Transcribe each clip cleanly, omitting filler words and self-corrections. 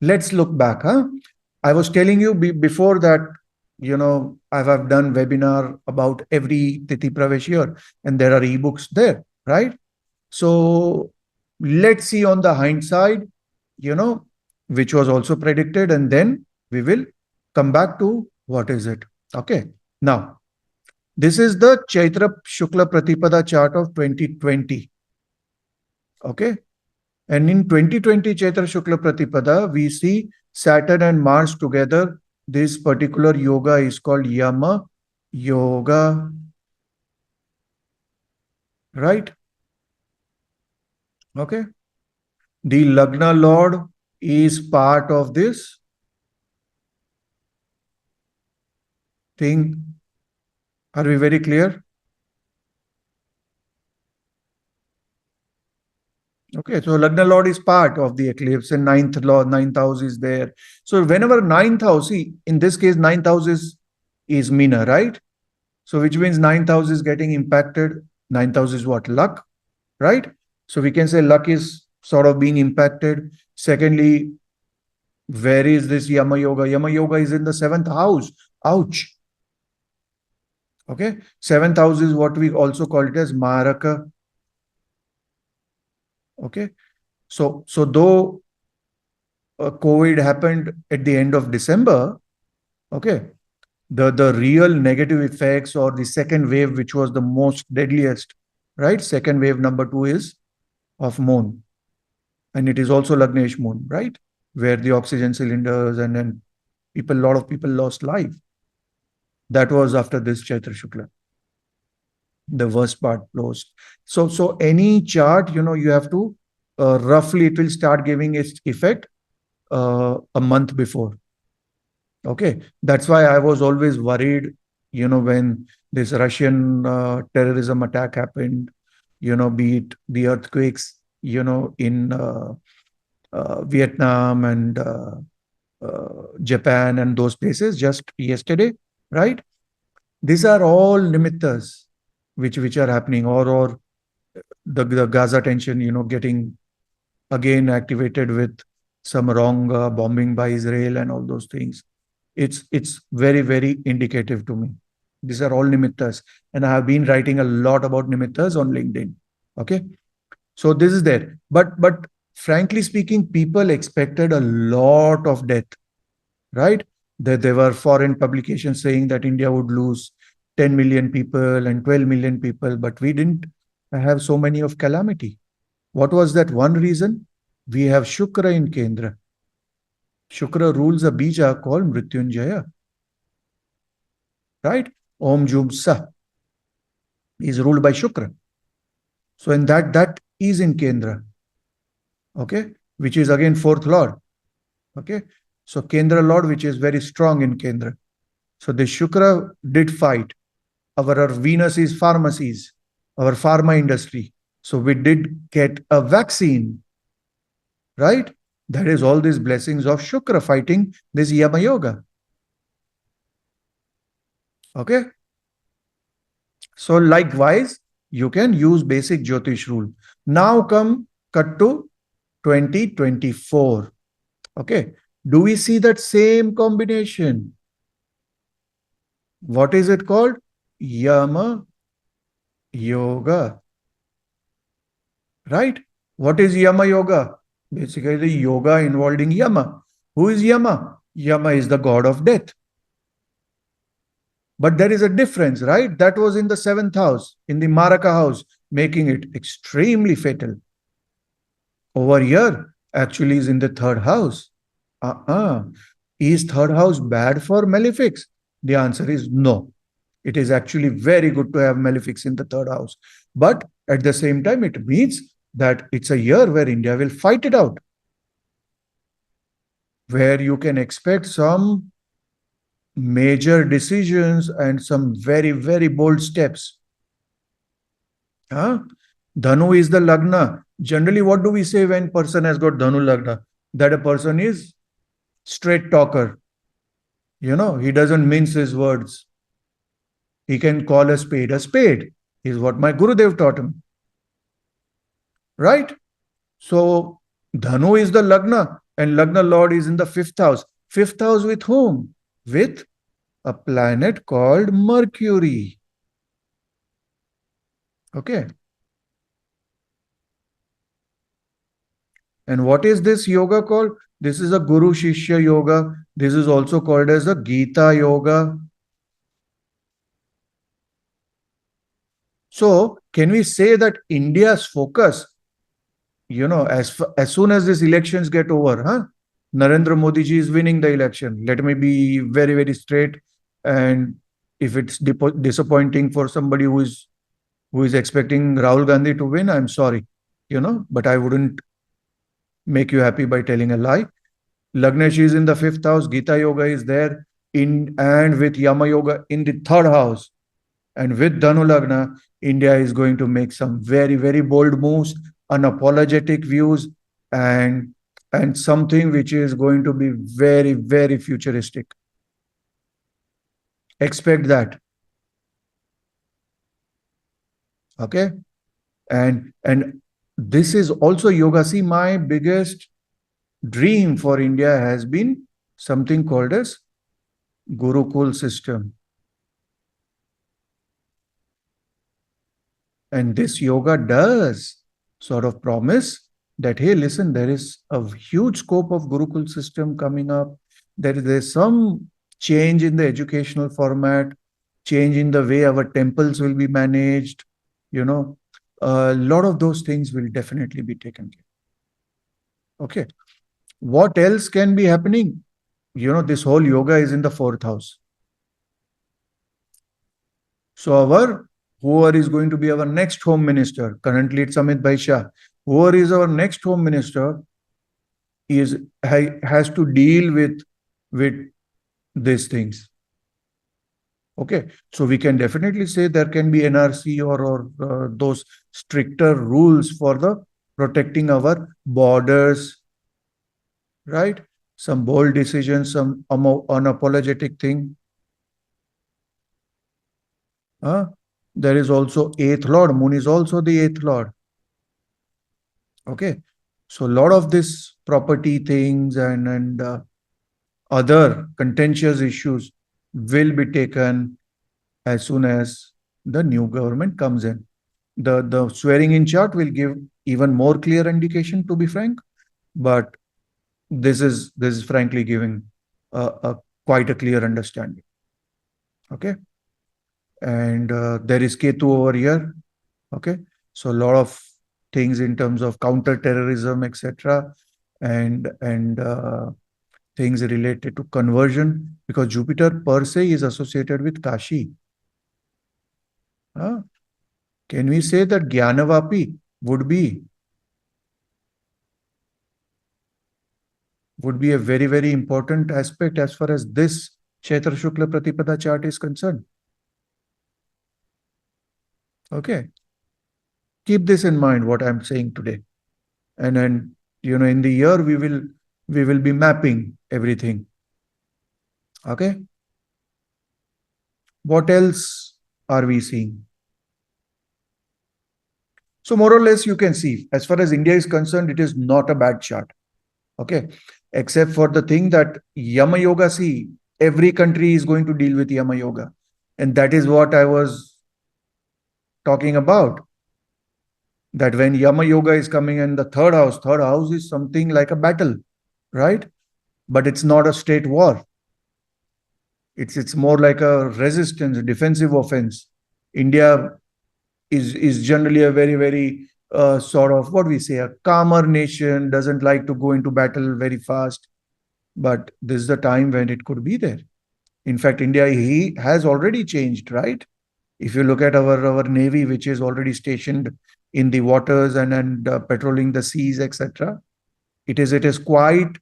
let's look back. I was telling you before that, I have done webinar about every Tithi Pravesh year, and there are ebooks there, right? So let's see on the hindsight, which was also predicted, and then we will come back to what is it. Okay. Now, this is the Chaitra Shukla Pratipada chart of 2020. Okay. And in 2020 Chaitra Shukla Pratipada, we see Saturn and Mars together. This particular yoga is called Yama Yoga. Right? Okay. The Lagna Lord is part of this thing. Are we very clear? Okay, so Lagna Lord is part of the eclipse, and ninth house is there. So whenever ninth house, see, in this case, ninth house is Meena, right? So which means ninth house is getting impacted. Ninth house is what? Luck, right? So we can say luck is sort of being impacted. Secondly, where is this Yama Yoga? Yama Yoga is in the seventh house. Ouch. Okay, seventh house is what we also call it as Maraka. Okay, so though COVID happened at the end of December, okay, the real negative effects, or the second wave, which was the most deadliest, right? Second wave number 2 is of moon, and it is also Lagnesh moon, right? Where the oxygen cylinders, and then a lot of people lost life. That was after this Chaitra Shukla. The worst part closed. So any chart, you have to roughly, it will start giving its effect a month before. Okay, that's why I was always worried, when this Russian terrorism attack happened, be it the earthquakes, in Vietnam and Japan and those places just yesterday, right? These are all nimittas which are happening, or the Gaza tension, getting again activated with some wrong bombing by Israel and all those things. It's very, very indicative to me. These are all nimittas, and I have been writing a lot about nimittas on LinkedIn. Okay, so this is there. But frankly speaking, people expected a lot of death, right? There were foreign publications saying that India would lose 10 million people and 12 million people, but we didn't have so many of calamity. What was that one reason? We have Shukra in Kendra. Shukra rules a bija called Mrityunjaya. Right? Om Jum Sa is ruled by Shukra. So in that is in Kendra. Okay? Which is again fourth lord. Okay? So Kendra lord, which is very strong in Kendra. So the Shukra did fight. Our Venus is pharmacies, our pharma industry. So we did get a vaccine, right? That is all these blessings of Shukra fighting this Yama Yoga. Okay? So likewise, you can use basic Jyotish rule. Now cut to 2024. Okay? Do we see that same combination? What is it called? Yama Yoga. Right? What is Yama Yoga? Basically, the yoga involving Yama. Who is Yama? Yama is the god of death. But there is a difference, right? That was in the seventh house, in the Maraka house, making it extremely fatal. Over here, actually, is in the third house. Is third house bad for malefics? The answer is no. It is actually very good to have malefics in the third house. But at the same time, it means that it's a year where India will fight it out, where you can expect some major decisions and some very, very bold steps. Dhanu is the Lagna. Generally, what do we say when person has got Dhanu Lagna? That a person is straight talker. He doesn't mince his words. He can call a spade is what my Gurudev taught him. Right? So Dhanu is the Lagna. And Lagna Lord is in the fifth house. Fifth house with whom? With a planet called Mercury. Okay. And what is this yoga called? This is a Guru Shishya yoga. This is also called as a Gita yoga. So, can we say that India's focus, as soon as these elections get over, Narendra Modi ji is winning the election. Let me be very, very straight. And if it's disappointing for somebody who is expecting Rahul Gandhi to win, I'm sorry, but I wouldn't make you happy by telling a lie. Lagnesh is in the fifth house. Gita Yoga is there and with Yama Yoga in the third house. And with Dhanu Lagna, India is going to make some very, very bold moves, unapologetic views, and something which is going to be very, very futuristic. Expect that. Okay. And this is also yoga. See, my biggest dream for India has been something called as Gurukul system. And this yoga does sort of promise that, hey, listen, there is a huge scope of Gurukul system coming up. There's some change in the educational format, change in the way our temples will be managed. A lot of those things will definitely be taken care of. Okay. What else can be happening? This whole yoga is in the fourth house. So whoever is going to be our next home minister, currently it's 𝗪𝗲𝗏𝗏 Shah, whoever is our next home minister has to deal with these things. Okay, so we can definitely say there can be NRC or those stricter rules for the protecting our borders, right? Some bold decisions, some unapologetic thing. There is also eighth lord. Moon is also the eighth lord. Okay, so a lot of this property things and other contentious issues will be taken as soon as the new government comes in. The swearing in chart will give even more clear indication, to be frank, but this is frankly giving quite a clear understanding. Okay, and there is Ketu over here. Okay, so a lot of things in terms of counter-terrorism, etc., and things related to conversion, because Jupiter per se is associated with Kashi. Can we say that Jnanavapi would be a very, very important aspect as far as this Chaitra Shukla Pratipada chart is concerned? Okay. Keep this in mind, what I'm saying today. And then, in the year, we will be mapping everything. Okay. What else are we seeing? So more or less, you can see, as far as India is concerned, it is not a bad chart. Okay. Except for the thing that Yama Yoga, see, every country is going to deal with Yama Yoga. And that is what I was talking about. That when Yama Yoga is coming in the third house is something like a battle, right? But it's not a straight war. It's more like a resistance, a defensive offense. India is generally a very, very sort of, what we say, a calmer nation, doesn't like to go into battle very fast. But this is the time when it could be there. In fact, India has already changed, right? If you look at our navy, which is already stationed in the waters and patrolling the seas, etc., it is quite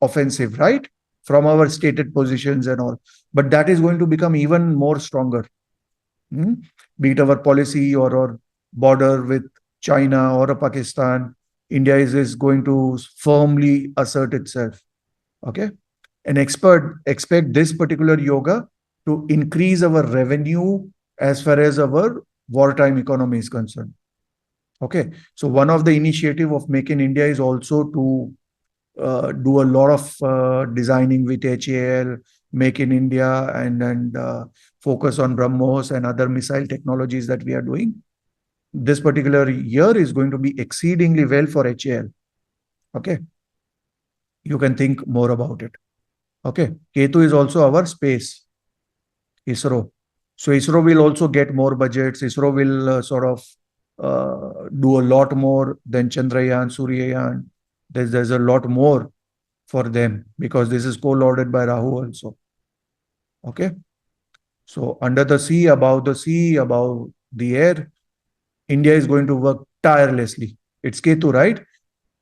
offensive, right? From our stated positions and all. But that is going to become even more stronger. Be it our policy or border with China or Pakistan, India is going to firmly assert itself. Okay. And expect this particular yoga to increase our revenue as far as our wartime economy is concerned. Okay. So one of the initiative of Make in India is also to do a lot of designing with HAL, Make in India, and focus on BrahMos and other missile technologies that we are doing. This particular year is going to be exceedingly well for HAL. Okay. You can think more about it. Okay. Ketu is also our space, ISRO. So ISRO will also get more budgets. ISRO will do a lot more than Chandrayaan, Suryayan. There's a lot more for them because this is co-lauded by Rahu also. Okay. So under the sea, above the air, India is going to work tirelessly. It's Ketu, right?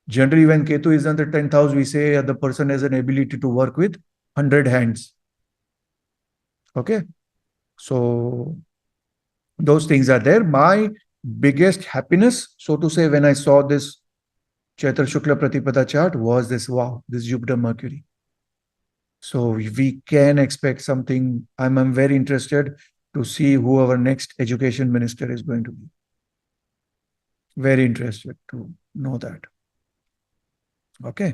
Generally, when Ketu is in the 10th house, we say the person has an ability to work with 100 hands. Okay. So those things are there. My biggest happiness, so to say, when I saw this Chaitra Shukla Pratipada chart was this, wow, this Jupiter Mercury. So we can expect something. I'm very interested to see who our next education minister is going to be. Very interested to know that. Okay.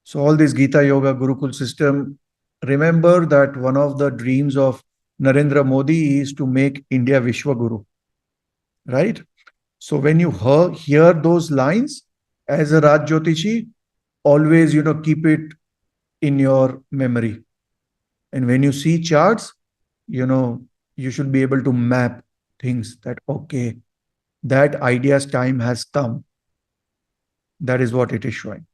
So all this Gita Yoga Gurukul system, remember that one of the dreams of Narendra Modi is to make India Vishwa Guru. Right? So when you hear those lines as a Raj Jyotishi, always, keep it in your memory. And when you see charts, you should be able to map things that, okay, that idea's time has come. That is what it is showing.